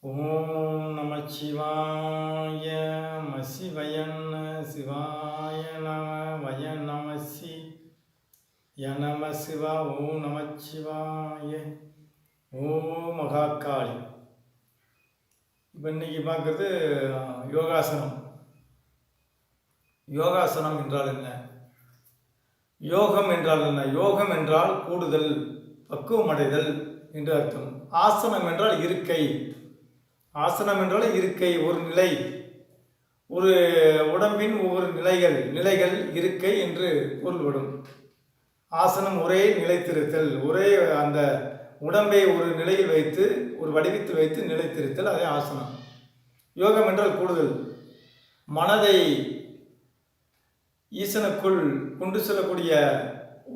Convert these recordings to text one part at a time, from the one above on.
ஓம் நமச்சிவாய மசிவயன் சிவாய நம வய நமசி யநம சிவா ஓம் நமச்சிவாய ஓம் மகாகாளி. இப்போ இன்னைக்கு பார்க்குறது யோகாசனம். யோகாசனம் என்றால் என்ன? யோகம் என்றால் என்ன? யோகம் என்றால் கூடுதல், பக்குவமடைதல் என்று அர்த்தம். ஆசனம் என்றால் இருக்கை. ஆசனம் என்றால் இருக்கை, ஒரு நிலை, ஒரு உடம்பின் ஒவ்வொரு நிலைகள் இருக்கை என்று பொருள்படும். ஆசனம் ஒரே நிலைத்திருத்தல், ஒரே அந்த உடம்பை ஒரு நிலையில் வைத்து, ஒரு வடிவத்தில் வைத்து நிலைத்திருத்தல், அதே ஆசனம். யோகம் என்றால் கூடுதல், மனதை ஈசனுக்குள் கொண்டு செல்லக்கூடிய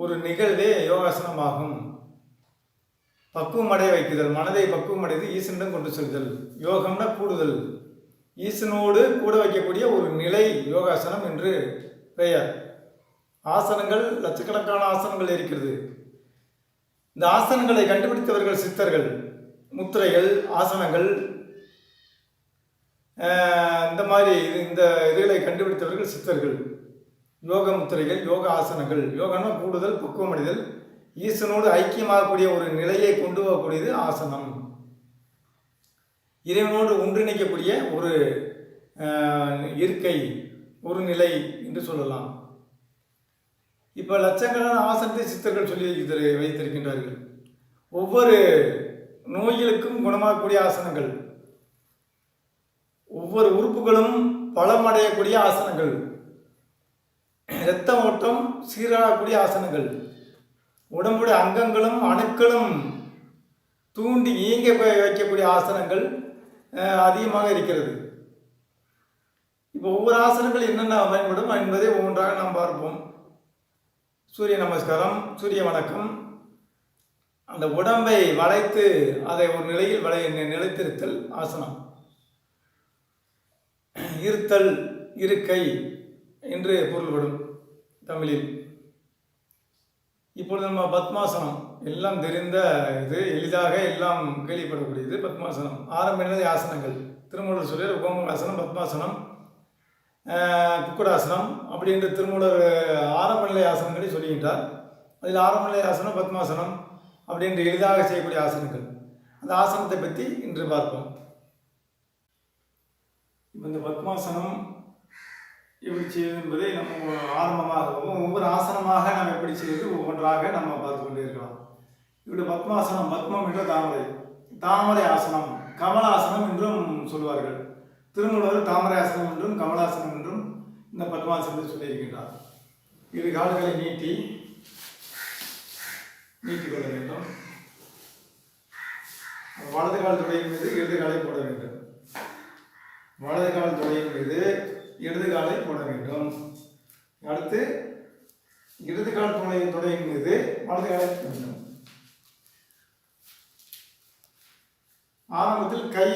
ஒரு நிகழ்வே யோகாசனமாகும். பக்குவம் அடைய வைக்குதல், மனதை பக்குவம் அடைந்து ஈசனிடம் கொண்டு செல்தல். யோகம்னா கூடுதல், ஈசனோடு கூட வைக்கக்கூடிய ஒரு நிலை யோகாசனம் என்று பெயர். ஆசனங்கள் லட்சக்கணக்கான ஆசனங்கள் இருக்கிறது. இந்த ஆசனங்களை கண்டுபிடித்தவர்கள் சித்தர்கள். முத்திரைகள், ஆசனங்கள், இந்த மாதிரி இந்த இதுகளை கண்டுபிடித்தவர்கள் சித்தர்கள். யோக முத்திரைகள், யோக ஆசனங்கள். யோகம்னா கூடுதல், பக்குவம் அடைதல், ஈசனோடு ஐக்கியமாகக்கூடிய ஒரு நிலையை கொண்டு போகக்கூடியது ஆசனம். இறைவனோடு ஒன்றிணைக்கக்கூடிய ஒரு இருக்கை, ஒரு நிலை என்று சொல்லலாம். இப்போ லட்சக்கணக்கான ஆசனத்தை சித்தர்கள் சொல்லி வைத்திருக்கின்றார்கள். ஒவ்வொரு நோய்களுக்கும் குணமாகக்கூடிய ஆசனங்கள், ஒவ்வொரு உறுப்புகளும் பலமடையக்கூடிய ஆசனங்கள், இரத்த ஓட்டம் சீராகக்கூடிய ஆசனங்கள், உடம்புடைய அங்கங்களும் அணுக்களும் தூண்டி இயங்க வைக்கக்கூடிய ஆசனங்கள் அதிகமாக இருக்கிறது. இப்போ ஒவ்வொரு ஆசனங்கள் என்னென்ன பயன்படும் என்பதை ஒவ்வொன்றாக நாம் பார்ப்போம். சூரிய நமஸ்காரம், சூரிய வணக்கம், அந்த உடம்பை வளைத்து அதை ஒரு நிலையில் நிலைத்திருத்தல் ஆசனம். இருத்தல், இருக்கை என்று பொருள்படும் தமிழில். இப்பொழுது நம்ம பத்மாசனம், எல்லாம் தெரிந்த இது, எளிதாக எல்லாம் கேள்விப்படக்கூடியது பத்மாசனம். ஆரம்ப நிலை ஆசனங்கள் திருமூலர் சொல்லி உபமுகாசனம், பத்மாசனம், குக்குடாசனம் அப்படி என்று திருமூலர் ஆரம்ப நிலை ஆசனங்களை சொல்லுகின்றார். அதில் ஆரம்ப நிலை ஆசனம், பத்மாசனம் அப்படி என்று எளிதாக செய்யக்கூடிய ஆசனங்கள். அந்த ஆசனத்தை பற்றி இன்று பார்ப்போம். இப்போ இந்த பத்மாசனம் எப்படி செய்வது என்பதை நம்ம ஆரம்பமாக ஒவ்வொரு ஆசனமாக நாம் எப்படி செய்வது ஒவ்வொன்றாக நம்ம பார்த்து கொண்டே இருக்கலாம். இப்படி பத்மாசனம், பத்மம் என்ற தாமரை, தாமரை ஆசனம், கமலாசனம் என்றும் சொல்வார்கள். திருமூலர் தாமரை ஆசனம் என்றும் கமலாசனம் என்றும் இந்த பத்மாசனத்தை சொல்லியிருக்கின்றார். இரு கால்களை நீட்டிக்கொள்ள வேண்டும். வலது கால் துடையின் மீது இடது காலை போட வேண்டும். வலது கால் துடையின் மீது இடது காலை போட வேண்டும். அடுத்து இடது கால் துடையின் மீது வலது காலை போட வேண்டும். ஆரம்பத்தில் கை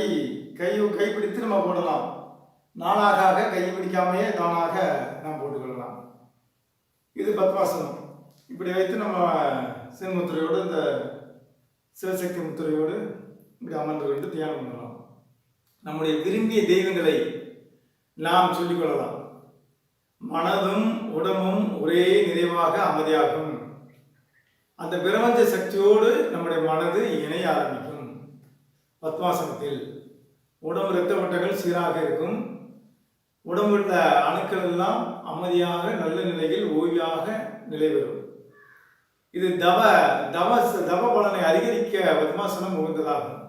பிடித்து நம்ம போடலாம். நாளாக கை பிடிக்காமையே தானாக நாம் போட்டுக்கொள்ளலாம். இது பத்மாசனம். இப்படி வைத்து நம்ம சின்முத்திரையோடு, இந்த சிவசக்தி முத்திரையோடு இப்படி அமர்ந்து கொண்டு தியானம் பண்ணலாம். நம்முடைய விரும்பிய தெய்வங்களை நாம் சொல்லிக்கொள்ளலாம். மனதும் உடம்பும் ஒரே நிறைவாக அமைதியாகும். அந்த பிரபஞ்ச சக்தியோடு நம்முடைய மனது இணைய ஆரம்பிக்கும். பத்மாசனத்தில் உடம்பு இரத்த ஓட்டங்கள் சீராக இருக்கும். உடம்புள்ள அணுக்கள் எல்லாம் அமைதியாக நல்ல நிலையில் ஓய்வாக நிலைபெறும். இது தவ பலனை அதிகரிக்க பத்மாசனம் உகந்ததாகும்.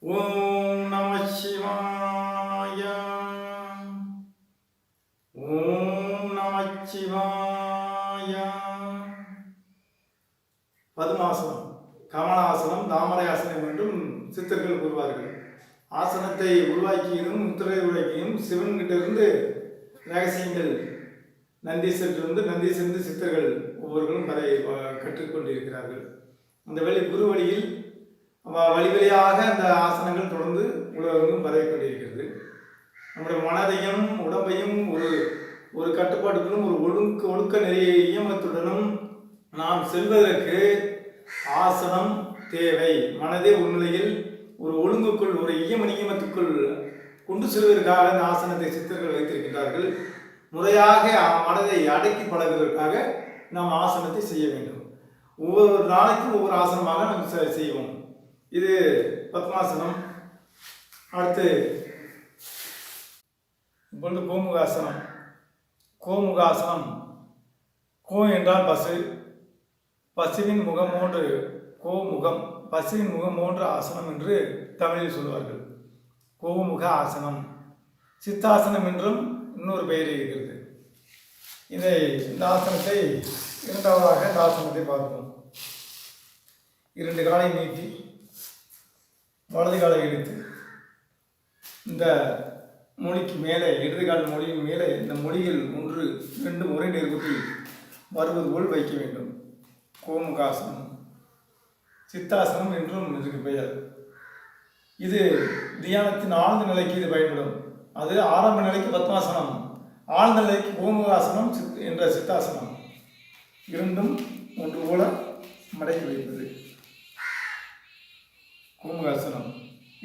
ஓம் நம சிவாய, ஓம் நமச்சிவாய. பத்மாசனம், கமலாசனம், தாமரை ஆசனம் என்றும் சித்தர்கள் கூறுவார்கள். ஆசனத்தை உருவாக்கியும் முத்திரை உருவாக்கியும் சிவன்கிட்டிருந்து ரகசியங்கள் நந்தீசரிலிருந்து சித்தர்கள் ஒவ்வொருவரும் கற்றுக்கொண்டிருக்கிறார்கள். அந்த குரு வழியில் வழியாக அந்த ஆசனங்கள் தொடர்ந்து உலகெங்கும் பரவி கொண்டிருக்கிறது. நம்முடைய மனதையும் உடம்பையும் ஒரு கட்டுப்பாட்டுடனும் ஒரு ஒழுக்க நெறிய இயமத்துடனும் நாம் செல்வதற்கு ஆசனம் தேவை. மனதை ஒரு நிலையில் ஒரு ஒழுங்குக்குள், ஒரு நியமத்துக்குள் கொண்டு செல்வதற்காக இந்த ஆசனத்தை சித்தர்கள் வைத்திருக்கிறார்கள். முறையாக மனதை அடக்கி பழகுவதற்காக நாம் ஆசனத்தை செய்ய வேண்டும். ஒவ்வொரு நாளைக்கும் ஒவ்வொரு ஆசனமாக நாம் செய்வோம். இது பத்மாசனம். அடுத்து இப்பொழுது கோமுகாசனம். கோமுகாசனம், கோ என்றால் பசு, பசுவின் முகம் 3, கோமுகம், பசுவின் முகம் 3 ஆசனம் என்று தமிழில் சொல்வார்கள். கோமுக ஆசனம். சித்தாசனம் என்றும் இன்னொரு பெயர் இருக்கிறது. இந்த ஆசனத்தை இரண்டாவதாக இந்த ஆசனத்தை பார்ப்போம். 2 காலை நீட்டி வலது காலை எடுத்து இந்த மொழிக்கு மேலே, இடது கால் மொழியின் மேலே இந்த மொழியில் 1, 2 முறை நேர்கொட்டி வருவது போல் வைக்க வேண்டும். கோமுகாசனம், சித்தாசனம் என்றும் இதுக்கு பெயர். இது தியானத்தின் ஆழ்ந்த நிலைக்கு இது பயன்படும். அது ஆரம்ப நிலைக்கு பத்மாசனம், ஆழ்ந்த நிலைக்கு கோமுகாசனம் என்ற சித்தாசனம். இரண்டும் ஒன்று போல மடக்கி வைப்பது. கோமுகாசனம்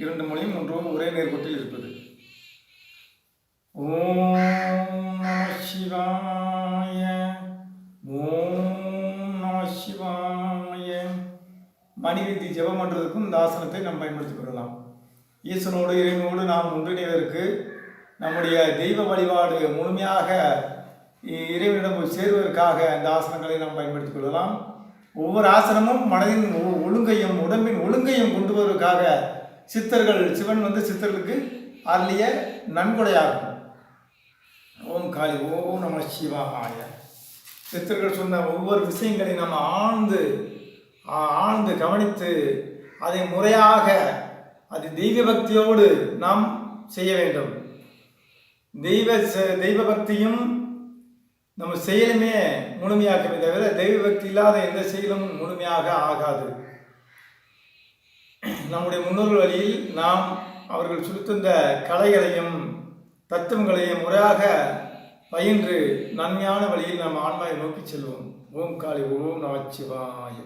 2 மொழியும் ஒரே நேர்கோட்டில் இருப்பது. ஓம் நம சிவாய, ஓம் நம சிவாய. மணிவிதி ஜெபம் பண்ணுறதுக்கும் இந்த ஆசனத்தை நாம் பயன்படுத்திக் கொள்ளலாம். ஈசனோடு இறைவனோடு நாம் ஒன்றிணைவதற்கு, நம்முடைய தெய்வ வழிபாடு முழுமையாக இறைவனிடம் சேர்வதற்காக இந்த ஆசனங்களை நாம் பயன்படுத்திக் கொள்ளலாம். ஒவ்வொரு ஆசனமும் மனதின் ஒழுங்கையும் உடம்பின் ஒழுங்கையும் கொண்டு வருவதற்காக சித்தர்கள், சிவன் சித்தர்களுக்கு அருளிய நன்கொடையாகும். ஓம் காளி, ஓம் நம சிவாய. சித்தர்கள் சொன்ன ஒவ்வொரு விஷயங்களை நாம் ஆழ்ந்து கவனித்து அதை முறையாக, அது தெய்வ பக்தியோடு நாம் செய்ய வேண்டும். தெய்வ பக்தியும் நம்ம செயலுமே முழுமையாக்கவே தவிர தெய்வ பக்தி இல்லாத எந்த செயலும் முழுமையாக ஆகாது. நம்முடைய முன்னோர்கள் வழியில் நாம் அவர்கள் சுருத்தந்த கலைகளையும் தத்துவங்களையும் முறையாக பயின்று நன்மையான வழியில் நாம் ஆன்மாவை நோக்கி செல்வோம். ஓம் காளி, ஓம் நமச்சிவாய.